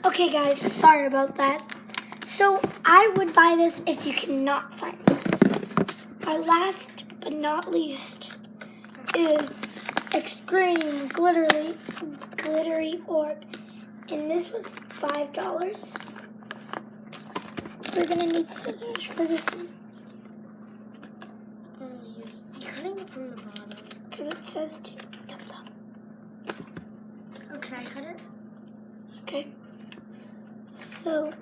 Okay, guys, sorry about that. So I would buy this if you cannot find this. Our last but not least is Extreme Glittery Orb, and this was $5. We're gonna need scissors for this one. You're cutting it from the bottom. Because it says to. Oh, can I cut it? Okay. So,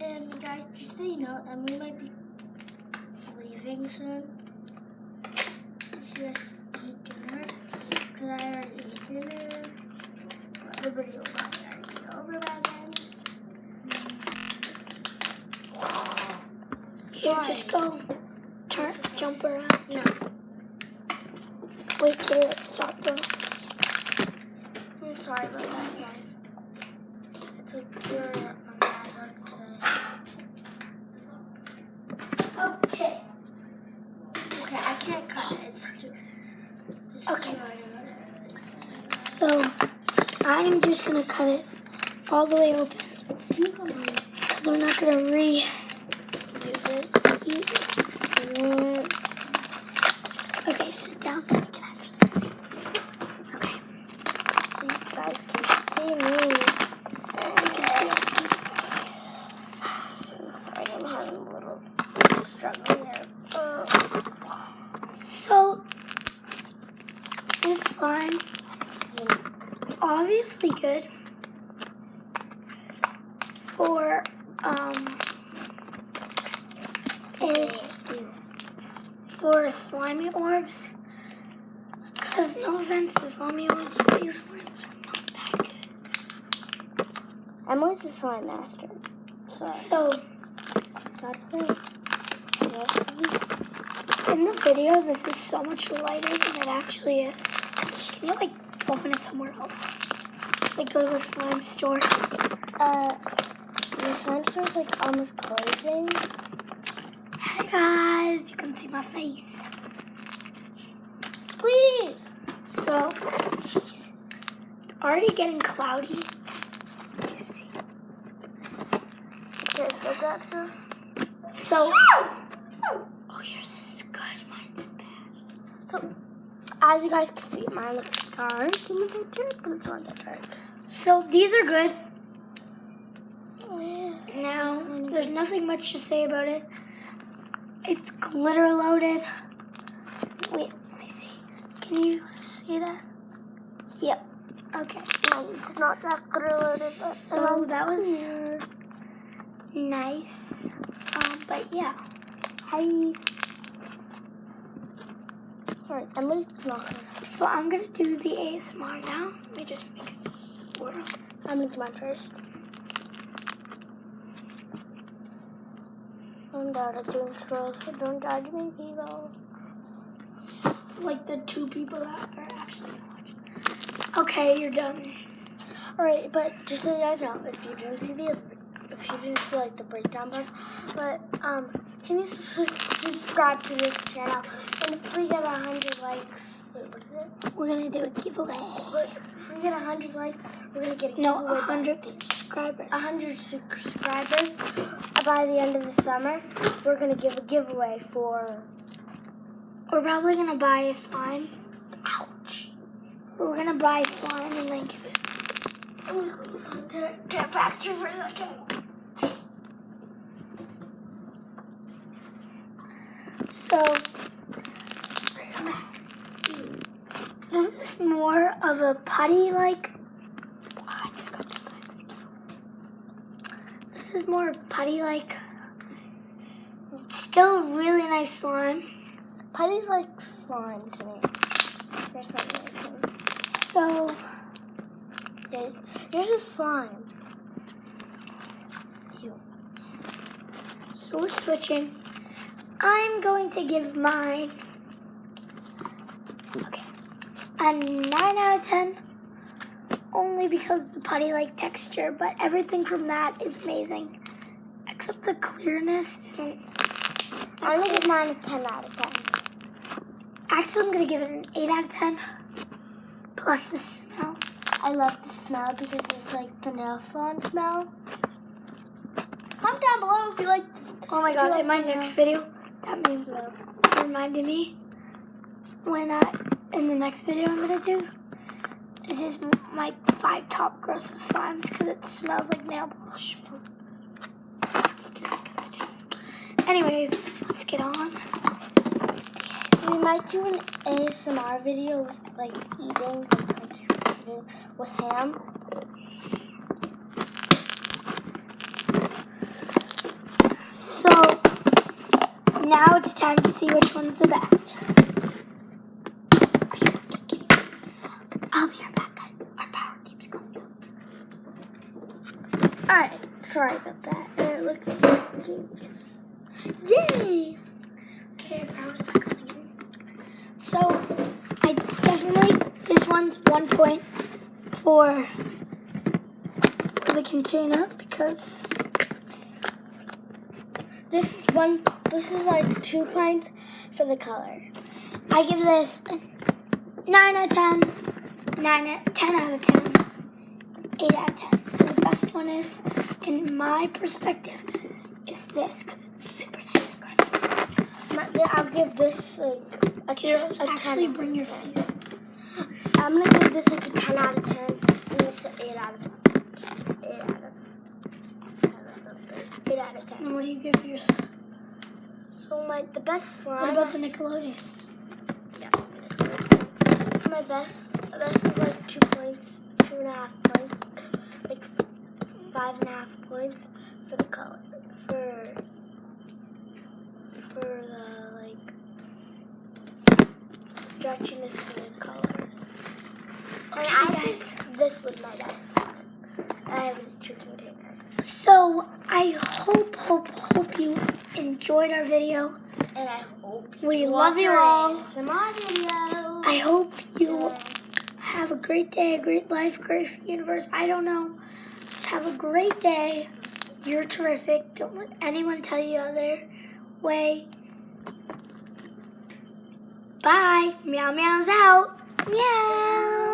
And guys, just so you know, Emily might be leaving soon. She has to eat dinner. Because I already ate dinner. The video will probably already be over by then. here, just go. Jump around. No. Wait, Kayla, stop though. I'm sorry about that, guys. It's like pure bad luck today. Okay. Okay, I can't cut it. It's Okay. too hard. So, I'm just gonna cut it all the way open. Can you come on? Because we're not gonna Use it. use it. Okay, sit down so we can actually see. Okay. So you guys can see me. So you can see our faces. I'm sorry, I'm having a little struggle here. So, this slime is obviously good for for slimy orbs. Because no offense to slimy orbs, but your slimes are not that good. Emily's a slime master. So, That's it. in the video, this is so much lighter than it actually is. Can you, like, open it somewhere else? Like, go to the slime store. The slime store's like almost closing. Hey, guys. You can see my face. Please! So, it's already getting cloudy. You see. Okay, so that's a... So, oh, yours is good. Mine's bad. So, as you guys can see, mine looks dark in the picture, but it's not that dark. So, these are good. Now, there's nothing much to say about it. It's glitter loaded. Wait, let me see. Can you see that? Yep. Okay. It's not that glitter, but So that was nice. But yeah. Hi. Alright, Emily's not. So I'm gonna do the ASMR now. Let me just make a swirl. I'm gonna do mine first. I'm bad at doing swirls, so don't judge me, people. Like the two people that are actually watching. Okay, you're done. Alright, but just so you guys know, if you didn't see like the breakdown part, but can you subscribe to this channel? And if we get 100 likes, wait, what is it? We're gonna do a giveaway. But if we get 100 likes, we're gonna get a No, giveaway. 100 subscribers. 100 subscribers. By the end of the summer, we're gonna give a giveaway for. We're probably gonna buy a slime. Ouch. We're gonna buy a slime and then give it. Get factory for a second. So, this is more of a putty-like. This is more putty-like. Still really nice slime. Putty's like slime to me. Or something like that. So, Here's a slime. so we're switching. I'm going to give mine, a 9 out of 10. Only because the putty-like texture, but everything from that is amazing. Except the clearness isn't. I'm gonna give mine a 10 out of 10. Actually, I'm gonna give it an 8 out of 10. Plus the smell. I love the smell because it's like the nail salon smell. Comment down below if you like. Oh my god, in my next video, that means Smell. reminded me when in the next video I'm gonna do, this is my 5 top grossest slimes because it smells like nail polish. It's disgusting. Anyways, let's get on. So we might do an ASMR video with like eating with ham. So now it's time to see which one's the best. Are you fucking kidding me? I'll be right back, guys. Our power keeps going down. Alright, sorry about that. And it looks like stinks. Yay! Okay, our power's back on again. So I definitely, this one's 1 point for the container because This is like 2 points for the color. I give this a 9 out of 10, 10 out of 10, 8 out of 10. So the best one is, in my perspective, is this because it's super nice and crunchy. I'll give this like a 10. Actually, bring your face. I'm gonna give this like a 10 out of 10 and this an 8 out of 10. 8 out of 10 or something. 8 out of 10. And what do you give yours? So the best slime. What about the Nickelodeon? Yeah. For my best is like 2 points, 2.5 points, like 5.5 points for the color, for the like stretchiness in the color. And I think this was my best one. I have two containers. So I hope you enjoyed our video. And I hope We you love watch you our all. ASMR video. I hope you Yeah. have a great day, a great life, great universe. I don't know. Just have a great day. You're terrific. Don't let anyone tell you other way. Bye. Meow meow's out. Meow.